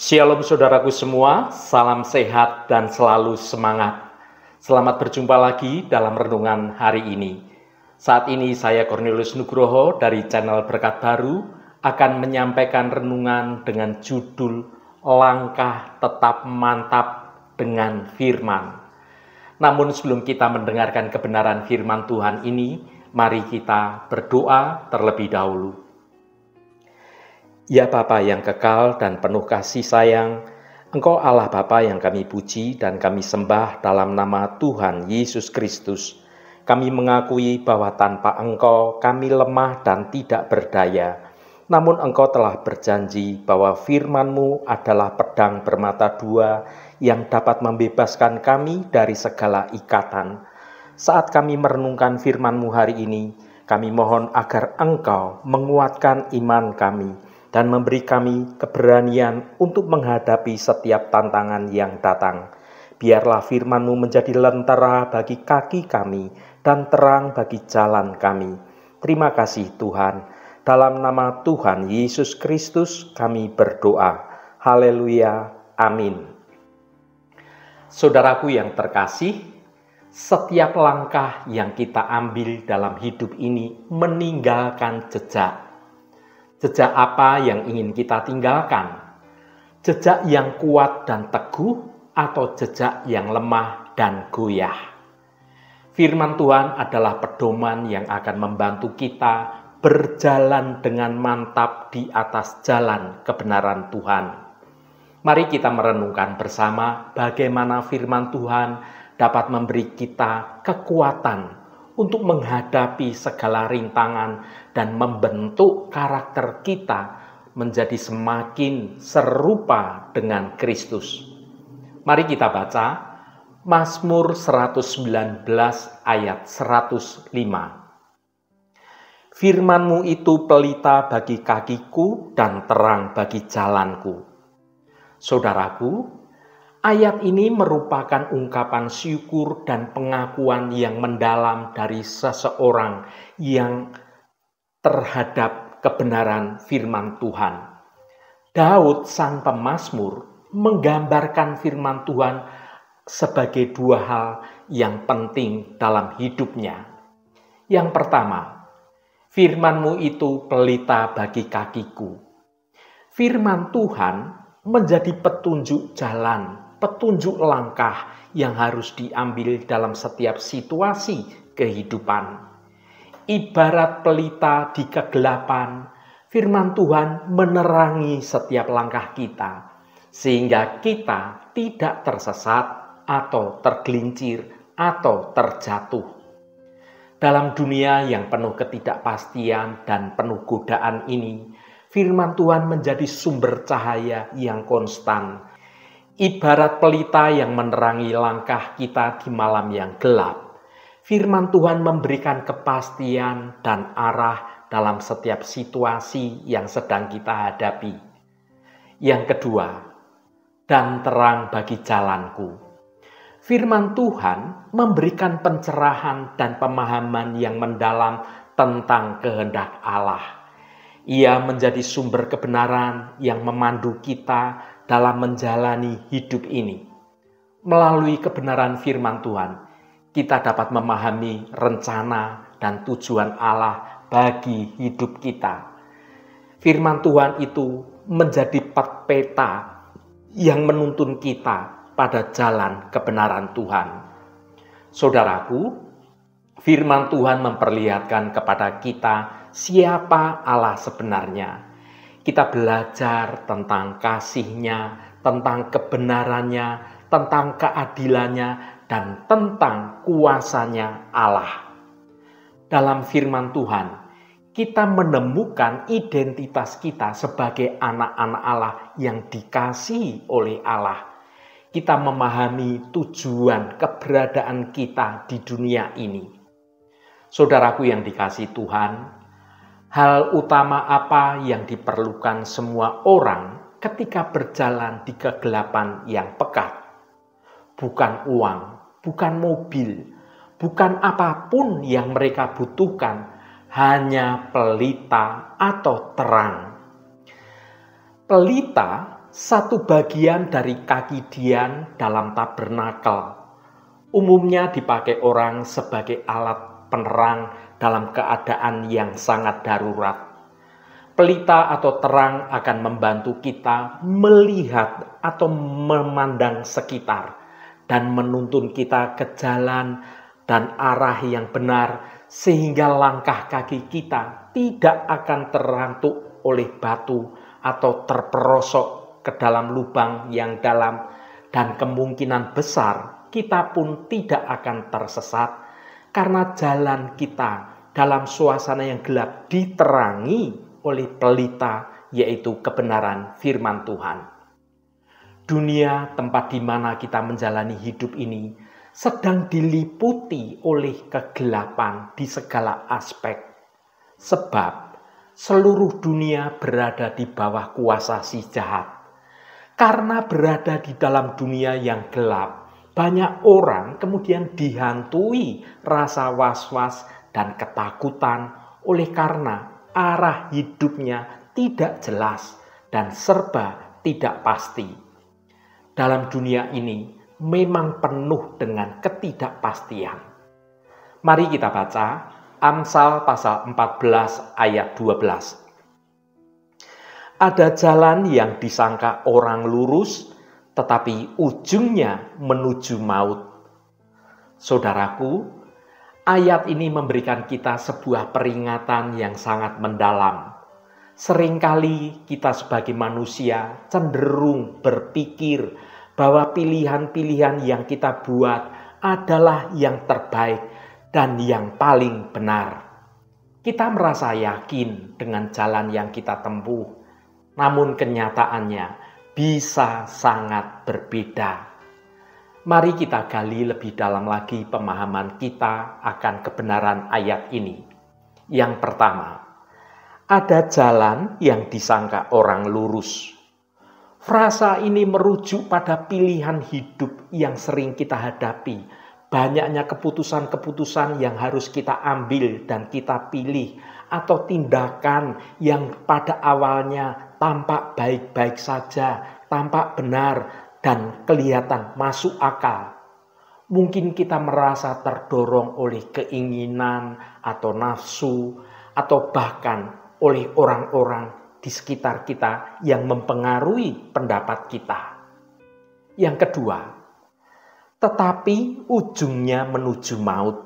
Shalom saudaraku semua, salam sehat dan selalu semangat. Selamat berjumpa lagi dalam renungan hari ini. Saat ini saya Cornelius Nugroho dari channel Berkat Baru akan menyampaikan renungan dengan judul Langkah Tetap Mantap dengan Firman. Namun sebelum kita mendengarkan kebenaran firman Tuhan ini, mari kita berdoa terlebih dahulu. Ya Bapa yang kekal dan penuh kasih sayang, Engkau Allah Bapa yang kami puji dan kami sembah dalam nama Tuhan Yesus Kristus. Kami mengakui bahwa tanpa Engkau kami lemah dan tidak berdaya. Namun Engkau telah berjanji bahwa firman-Mu adalah pedang bermata dua yang dapat membebaskan kami dari segala ikatan. Saat kami merenungkan firman-Mu hari ini, kami mohon agar Engkau menguatkan iman kami dan memberi kami keberanian untuk menghadapi setiap tantangan yang datang. Biarlah firman-Mu menjadi lentera bagi kaki kami dan terang bagi jalan kami. Terima kasih Tuhan. Dalam nama Tuhan Yesus Kristus kami berdoa. Haleluya. Amin. Saudaraku yang terkasih, setiap langkah yang kita ambil dalam hidup ini meninggalkan jejak. Jejak apa yang ingin kita tinggalkan? Jejak yang kuat dan teguh atau jejak yang lemah dan goyah? Firman Tuhan adalah pedoman yang akan membantu kita berjalan dengan mantap di atas jalan kebenaran Tuhan. Mari kita merenungkan bersama bagaimana firman Tuhan dapat memberi kita kekuatan untuk menghadapi segala rintangan dan membentuk karakter kita menjadi semakin serupa dengan Kristus. Mari kita baca Mazmur 119 ayat 105. Firman-Mu itu pelita bagi kakiku dan terang bagi jalanku. Saudaraku, ayat ini merupakan ungkapan syukur dan pengakuan yang mendalam dari seseorang yang terhadap kebenaran firman Tuhan. Daud sang pemazmur menggambarkan firman Tuhan sebagai dua hal yang penting dalam hidupnya. Yang pertama, firman-Mu itu pelita bagi kakiku. Firman Tuhan menjadi petunjuk jalan, petunjuk langkah yang harus diambil dalam setiap situasi kehidupan. Ibarat pelita di kegelapan, firman Tuhan menerangi setiap langkah kita, sehingga kita tidak tersesat atau tergelincir atau terjatuh. Dalam dunia yang penuh ketidakpastian dan penuh godaan ini, firman Tuhan menjadi sumber cahaya yang konstan. Ibarat pelita yang menerangi langkah kita di malam yang gelap. Firman Tuhan memberikan kepastian dan arah dalam setiap situasi yang sedang kita hadapi. Yang kedua, dan terang bagi jalanku. Firman Tuhan memberikan pencerahan dan pemahaman yang mendalam tentang kehendak Allah. Ia menjadi sumber kebenaran yang memandu kita dalam menjalani hidup ini. Melalui kebenaran firman Tuhan, kita dapat memahami rencana dan tujuan Allah bagi hidup kita. Firman Tuhan itu menjadi peta yang menuntun kita pada jalan kebenaran Tuhan. Saudaraku, firman Tuhan memperlihatkan kepada kita siapa Allah sebenarnya. Kita belajar tentang kasih-Nya, tentang kebenarannya, tentang keadilannya, dan tentang kuasanya Allah. Dalam firman Tuhan, kita menemukan identitas kita sebagai anak-anak Allah yang dikasihi oleh Allah. Kita memahami tujuan keberadaan kita di dunia ini. Saudaraku yang dikasihi Tuhan, hal utama apa yang diperlukan semua orang ketika berjalan di kegelapan yang pekat? Bukan uang, bukan mobil, bukan apapun yang mereka butuhkan, hanya pelita atau terang. Pelita satu bagian dari kaki Dian dalam tabernakel. Umumnya dipakai orang sebagai alat penerang dalam keadaan yang sangat darurat. Pelita atau terang akan membantu kita melihat atau memandang sekitar dan menuntun kita ke jalan dan arah yang benar sehingga langkah kaki kita tidak akan terantuk oleh batu atau terperosok ke dalam lubang yang dalam, dan kemungkinan besar kita pun tidak akan tersesat karena jalan kita dalam suasana yang gelap diterangi oleh pelita, yaitu kebenaran firman Tuhan. Dunia tempat di mana kita menjalani hidup ini sedang diliputi oleh kegelapan di segala aspek. Sebab seluruh dunia berada di bawah kuasa si jahat. Karena berada di dalam dunia yang gelap, banyak orang kemudian dihantui rasa was-was dan ketakutan oleh karena arah hidupnya tidak jelas dan serba tidak pasti. Dalam dunia ini memang penuh dengan ketidakpastian. Mari kita baca Amsal pasal 14 ayat 12. Ada jalan yang disangka orang lurus, tetapi ujungnya menuju maut. Saudaraku, ayat ini memberikan kita sebuah peringatan yang sangat mendalam. Seringkali kita sebagai manusia cenderung berpikir bahwa pilihan-pilihan yang kita buat adalah yang terbaik dan yang paling benar. Kita merasa yakin dengan jalan yang kita tempuh, namun kenyataannya bisa sangat berbeda. Mari kita gali lebih dalam lagi pemahaman kita akan kebenaran ayat ini. Yang pertama, ada jalan yang disangka orang lurus. Frasa ini merujuk pada pilihan hidup yang sering kita hadapi. Banyaknya keputusan-keputusan yang harus kita ambil dan kita pilih, atau tindakan yang pada awalnya tampak baik-baik saja, tampak benar, dan kelihatan masuk akal. Mungkin kita merasa terdorong oleh keinginan atau nafsu, atau bahkan oleh orang-orang di sekitar kita yang mempengaruhi pendapat kita. Yang kedua, tetapi ujungnya menuju maut.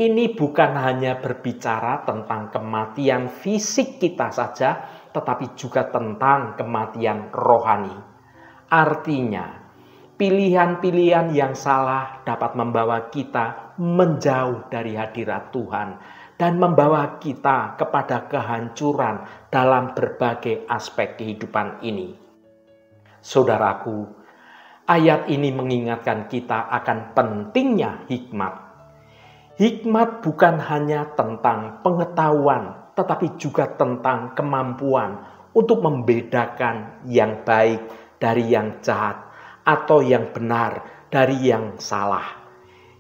Ini bukan hanya berbicara tentang kematian fisik kita saja, tetapi juga tentang kematian rohani. Artinya, pilihan-pilihan yang salah dapat membawa kita menjauh dari hadirat Tuhan dan membawa kita kepada kehancuran dalam berbagai aspek kehidupan ini. Saudaraku, ayat ini mengingatkan kita akan pentingnya hikmat. Hikmat bukan hanya tentang pengetahuan, tetapi juga tentang kemampuan untuk membedakan yang baik dari yang jahat, atau yang benar dari yang salah.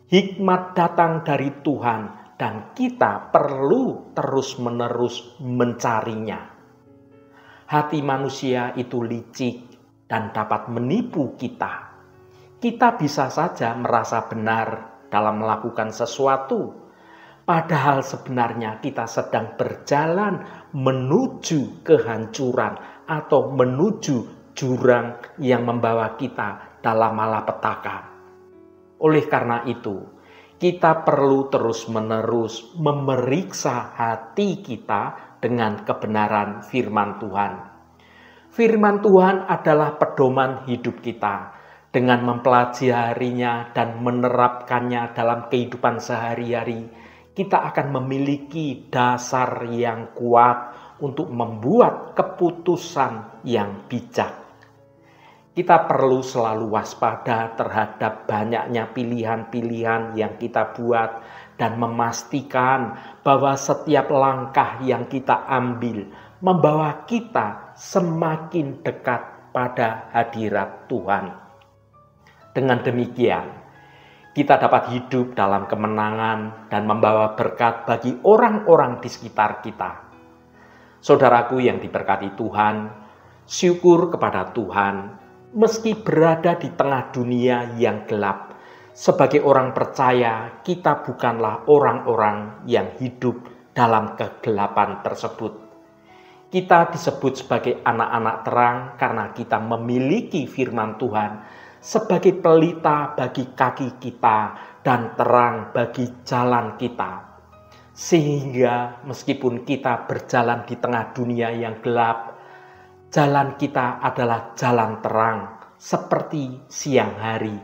Hikmat datang dari Tuhan dan kita perlu terus-menerus mencarinya. Hati manusia itu licik dan dapat menipu kita. Kita bisa saja merasa benar dalam melakukan sesuatu, padahal sebenarnya kita sedang berjalan menuju kehancuran atau menuju jurang yang membawa kita dalam malapetaka. Oleh karena itu, kita perlu terus-menerus memeriksa hati kita dengan kebenaran firman Tuhan. Firman Tuhan adalah pedoman hidup kita. Dengan mempelajarinya dan menerapkannya dalam kehidupan sehari-hari, kita akan memiliki dasar yang kuat untuk membuat keputusan yang bijak. Kita perlu selalu waspada terhadap banyaknya pilihan-pilihan yang kita buat dan memastikan bahwa setiap langkah yang kita ambil membawa kita semakin dekat pada hadirat Tuhan. Dengan demikian, kita dapat hidup dalam kemenangan dan membawa berkat bagi orang-orang di sekitar kita. Saudaraku yang diberkati Tuhan, Syukur kepada Tuhan, meski berada di tengah dunia yang gelap, sebagai orang percaya kita bukanlah orang-orang yang hidup dalam kegelapan tersebut. Kita disebut sebagai anak-anak terang karena kita memiliki firman Tuhan sebagai pelita bagi kaki kita dan terang bagi jalan kita. Sehingga meskipun kita berjalan di tengah dunia yang gelap, jalan kita adalah jalan terang seperti siang hari.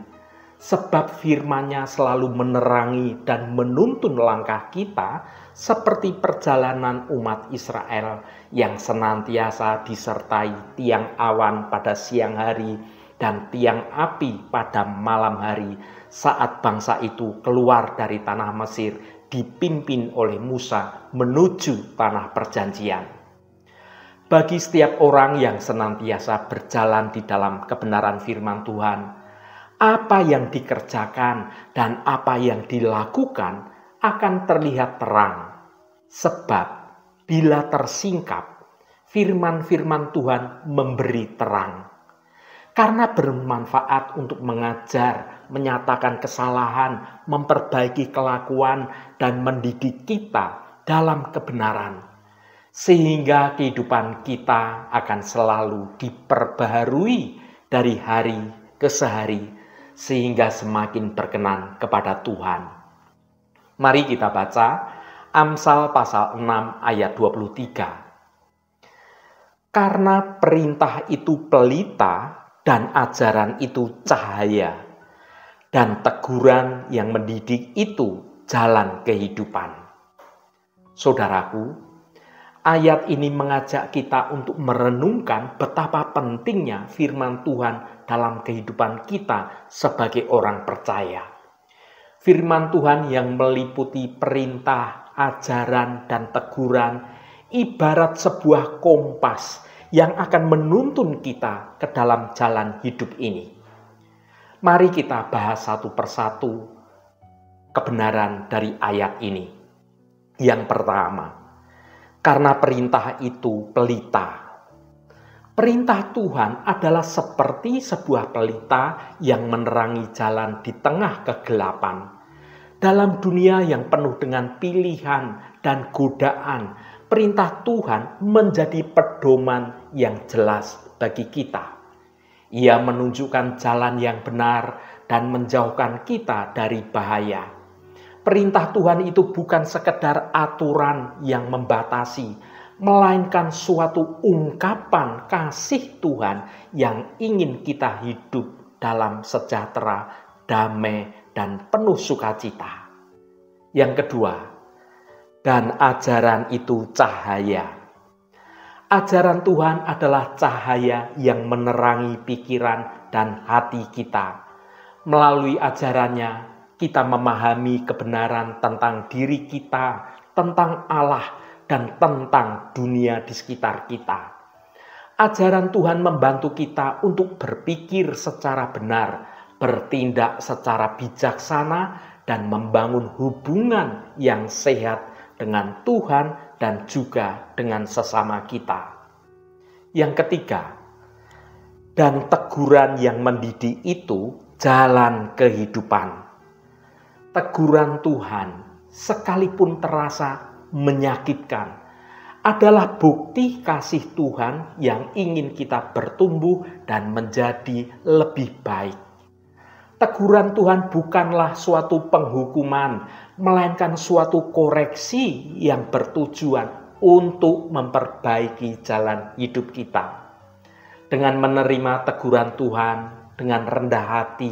Sebab firman-Nya selalu menerangi dan menuntun langkah kita seperti perjalanan umat Israel yang senantiasa disertai tiang awan pada siang hari dan tiang api pada malam hari saat bangsa itu keluar dari tanah Mesir dipimpin oleh Musa menuju tanah perjanjian. Bagi setiap orang yang senantiasa berjalan di dalam kebenaran firman Tuhan, apa yang dikerjakan dan apa yang dilakukan akan terlihat terang. Sebab bila tersingkap, firman-firman Tuhan memberi terang. Karena bermanfaat untuk mengajar, menyatakan kesalahan, memperbaiki kelakuan, dan mendidik kita dalam kebenaran. Sehingga kehidupan kita akan selalu diperbaharui dari hari ke hari, sehingga semakin berkenan kepada Tuhan. Mari kita baca Amsal pasal 6 ayat 23. Karena perintah itu pelita dan ajaran itu cahaya, dan teguran yang mendidik itu jalan kehidupan. Saudaraku, ayat ini mengajak kita untuk merenungkan betapa pentingnya firman Tuhan dalam kehidupan kita sebagai orang percaya. Firman Tuhan yang meliputi perintah, ajaran, dan teguran ibarat sebuah kompas yang akan menuntun kita ke dalam jalan hidup ini. Mari kita bahas satu persatu kebenaran dari ayat ini. Yang pertama, karena perintah itu pelita. Perintah Tuhan adalah seperti sebuah pelita yang menerangi jalan di tengah kegelapan. Dalam dunia yang penuh dengan pilihan dan godaan, perintah Tuhan menjadi pedoman yang jelas bagi kita. Ia menunjukkan jalan yang benar dan menjauhkan kita dari bahaya. Perintah Tuhan itu bukan sekedar aturan yang membatasi, melainkan suatu ungkapan kasih Tuhan yang ingin kita hidup dalam sejahtera, damai, dan penuh sukacita. Yang kedua, dan ajaran itu cahaya. Ajaran Tuhan adalah cahaya yang menerangi pikiran dan hati kita. Melalui ajarannya, kita memahami kebenaran tentang diri kita, tentang Allah, dan tentang dunia di sekitar kita. Ajaran Tuhan membantu kita untuk berpikir secara benar, bertindak secara bijaksana, dan membangun hubungan yang sehat dengan Tuhan dan juga dengan sesama kita. Yang ketiga, dan teguran yang mendidik itu jalan kehidupan. Teguran Tuhan, sekalipun terasa menyakitkan, adalah bukti kasih Tuhan yang ingin kita bertumbuh dan menjadi lebih baik. Teguran Tuhan bukanlah suatu penghukuman, melainkan suatu koreksi yang bertujuan untuk memperbaiki jalan hidup kita. Dengan menerima teguran Tuhan dengan rendah hati,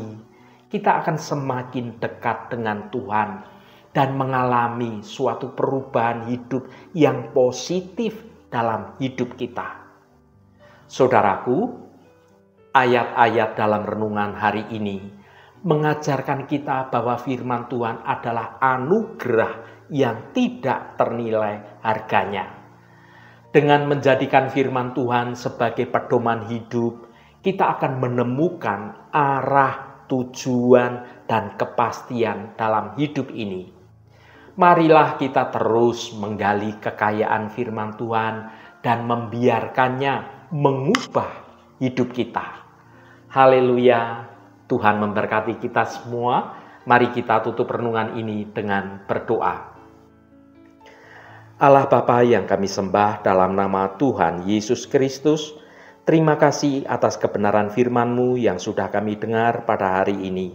kita akan semakin dekat dengan Tuhan dan mengalami suatu perubahan hidup yang positif dalam hidup kita. Saudaraku, ayat-ayat dalam renungan hari ini mengajarkan kita bahwa firman Tuhan adalah anugerah yang tidak ternilai harganya. Dengan menjadikan firman Tuhan sebagai pedoman hidup, kita akan menemukan arah, tujuan, dan kepastian dalam hidup ini. Marilah kita terus menggali kekayaan firman Tuhan dan membiarkannya mengubah hidup kita. Haleluya, Tuhan memberkati kita semua. Mari kita tutup renungan ini dengan berdoa. Allah Bapa yang kami sembah dalam nama Tuhan Yesus Kristus, terima kasih atas kebenaran firman-Mu yang sudah kami dengar pada hari ini.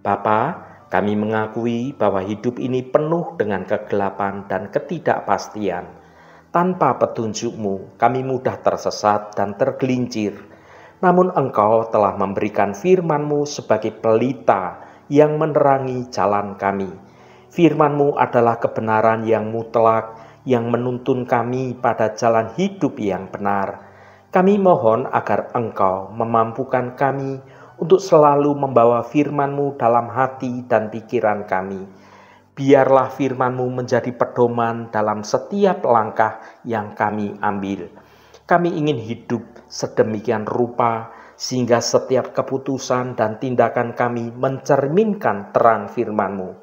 Bapa, kami mengakui bahwa hidup ini penuh dengan kegelapan dan ketidakpastian. Tanpa petunjuk-Mu, kami mudah tersesat dan tergelincir. Namun Engkau telah memberikan firman-Mu sebagai pelita yang menerangi jalan kami. Firman-Mu adalah kebenaran yang mutlak, yang menuntun kami pada jalan hidup yang benar. Kami mohon agar Engkau memampukan kami untuk selalu membawa firman-Mu dalam hati dan pikiran kami. Biarlah firman-Mu menjadi pedoman dalam setiap langkah yang kami ambil. Kami ingin hidup sedemikian rupa sehingga setiap keputusan dan tindakan kami mencerminkan terang firman-Mu.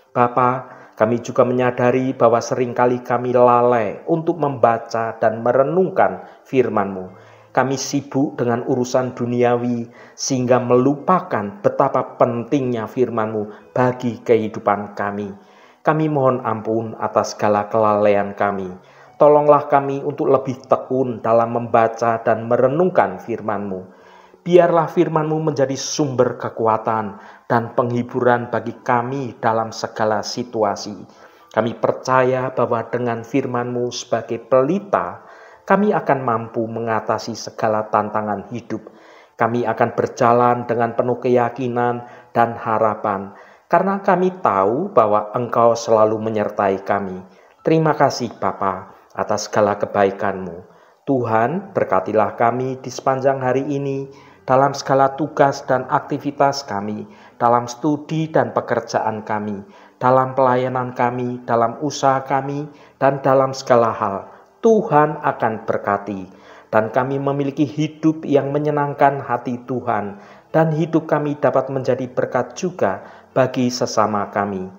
Bapa, kami juga menyadari bahwa seringkali kami lalai untuk membaca dan merenungkan firman-Mu. Kami sibuk dengan urusan duniawi sehingga melupakan betapa pentingnya firman-Mu bagi kehidupan kami. Kami mohon ampun atas segala kelalaian kami. Tolonglah kami untuk lebih tekun dalam membaca dan merenungkan firman-Mu. Biarlah firman-Mu menjadi sumber kekuatan dan penghiburan bagi kami dalam segala situasi. Kami percaya bahwa dengan firman-Mu sebagai pelita, kami akan mampu mengatasi segala tantangan hidup. Kami akan berjalan dengan penuh keyakinan dan harapan, karena kami tahu bahwa Engkau selalu menyertai kami. Terima kasih Bapa atas segala kebaikan-Mu. Tuhan, berkatilah kami di sepanjang hari ini, dalam segala tugas dan aktivitas kami, dalam studi dan pekerjaan kami, dalam pelayanan kami, dalam usaha kami, dan dalam segala hal. Tuhan akan berkati, dan kami memiliki hidup yang menyenangkan hati Tuhan, dan hidup kami dapat menjadi berkat juga bagi sesama kami.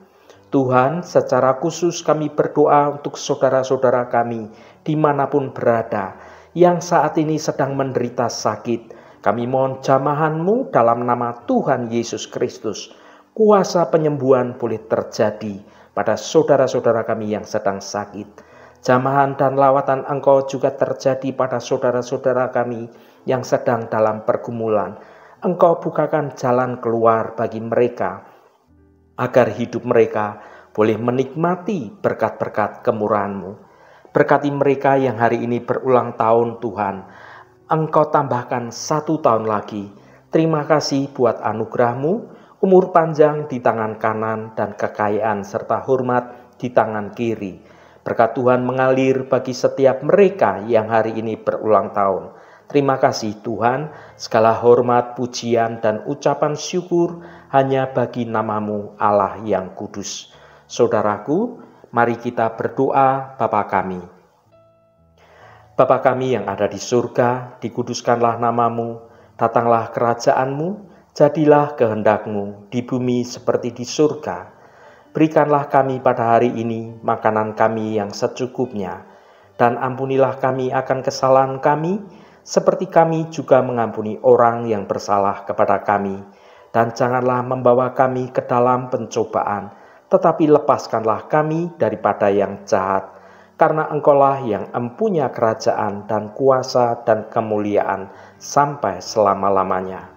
Tuhan, secara khusus kami berdoa untuk saudara-saudara kami dimanapun berada, yang saat ini sedang menderita sakit. Kami mohon jamahan-Mu dalam nama Tuhan Yesus Kristus. Kuasa penyembuhan boleh terjadi pada saudara-saudara kami yang sedang sakit. Jamahan dan lawatan Engkau juga terjadi pada saudara-saudara kami yang sedang dalam pergumulan. Engkau bukakan jalan keluar bagi mereka, agar hidup mereka boleh menikmati berkat-berkat kemurahan-Mu. Berkati mereka yang hari ini berulang tahun Tuhan. Engkau tambahkan 1 tahun lagi. Terima kasih buat anugerah-Mu, umur panjang di tangan kanan dan kekayaan serta hormat di tangan kiri. Berkat Tuhan mengalir bagi setiap mereka yang hari ini berulang tahun. Terima kasih Tuhan, segala hormat, pujian, dan ucapan syukur hanya bagi nama-Mu Allah yang kudus. Saudaraku, mari kita berdoa Bapa kami. Bapa kami yang ada di surga, dikuduskanlah nama-Mu, datanglah kerajaan-Mu, jadilah kehendak-Mu di bumi seperti di surga. Berikanlah kami pada hari ini makanan kami yang secukupnya, dan ampunilah kami akan kesalahan kami, seperti kami juga mengampuni orang yang bersalah kepada kami. Dan janganlah membawa kami ke dalam pencobaan, tetapi lepaskanlah kami daripada yang jahat. Karena Engkaulah yang empunya kerajaan dan kuasa dan kemuliaan sampai selama-lamanya.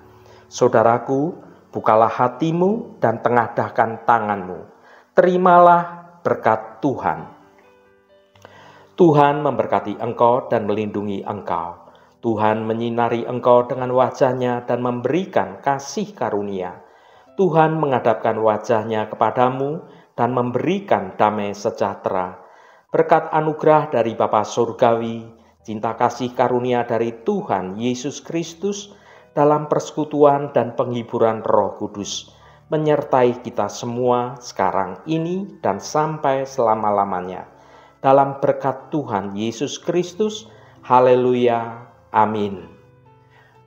Saudaraku, bukalah hatimu dan tengadahkan tanganmu. Terimalah berkat Tuhan. Tuhan memberkati engkau dan melindungi engkau. Tuhan menyinari engkau dengan wajah-Nya dan memberikan kasih karunia. Tuhan menghadapkan wajah-Nya kepadamu dan memberikan damai sejahtera. Berkat anugerah dari Bapa Surgawi, cinta kasih karunia dari Tuhan Yesus Kristus, dalam persekutuan dan penghiburan Roh Kudus, menyertai kita semua sekarang ini dan sampai selama-lamanya. Dalam berkat Tuhan Yesus Kristus, haleluya, amin.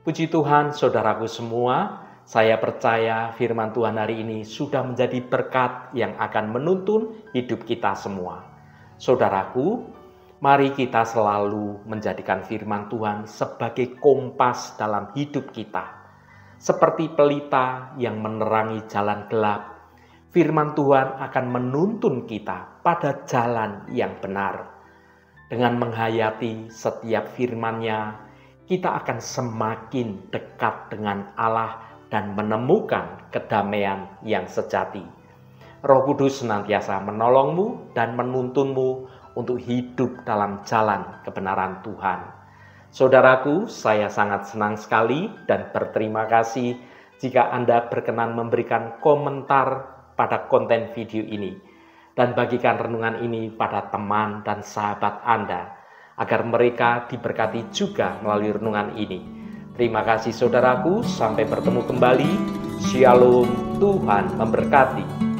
Puji Tuhan, saudaraku semua, saya percaya firman Tuhan hari ini sudah menjadi berkat yang akan menuntun hidup kita semua. Saudaraku, Mari kita selalu menjadikan firman Tuhan sebagai kompas dalam hidup kita. Seperti pelita yang menerangi jalan gelap, firman Tuhan akan menuntun kita pada jalan yang benar. Dengan menghayati setiap firman-Nya, kita akan semakin dekat dengan Allah dan menemukan kedamaian yang sejati. Roh Kudus senantiasa menolongmu dan menuntunmu untuk hidup dalam jalan kebenaran Tuhan. Saudaraku, saya sangat senang sekali dan berterima kasih jika Anda berkenan memberikan komentar pada konten video ini dan bagikan renungan ini pada teman dan sahabat Anda agar mereka diberkati juga melalui renungan ini. Terima kasih saudaraku, sampai bertemu kembali. Shalom, Tuhan memberkati.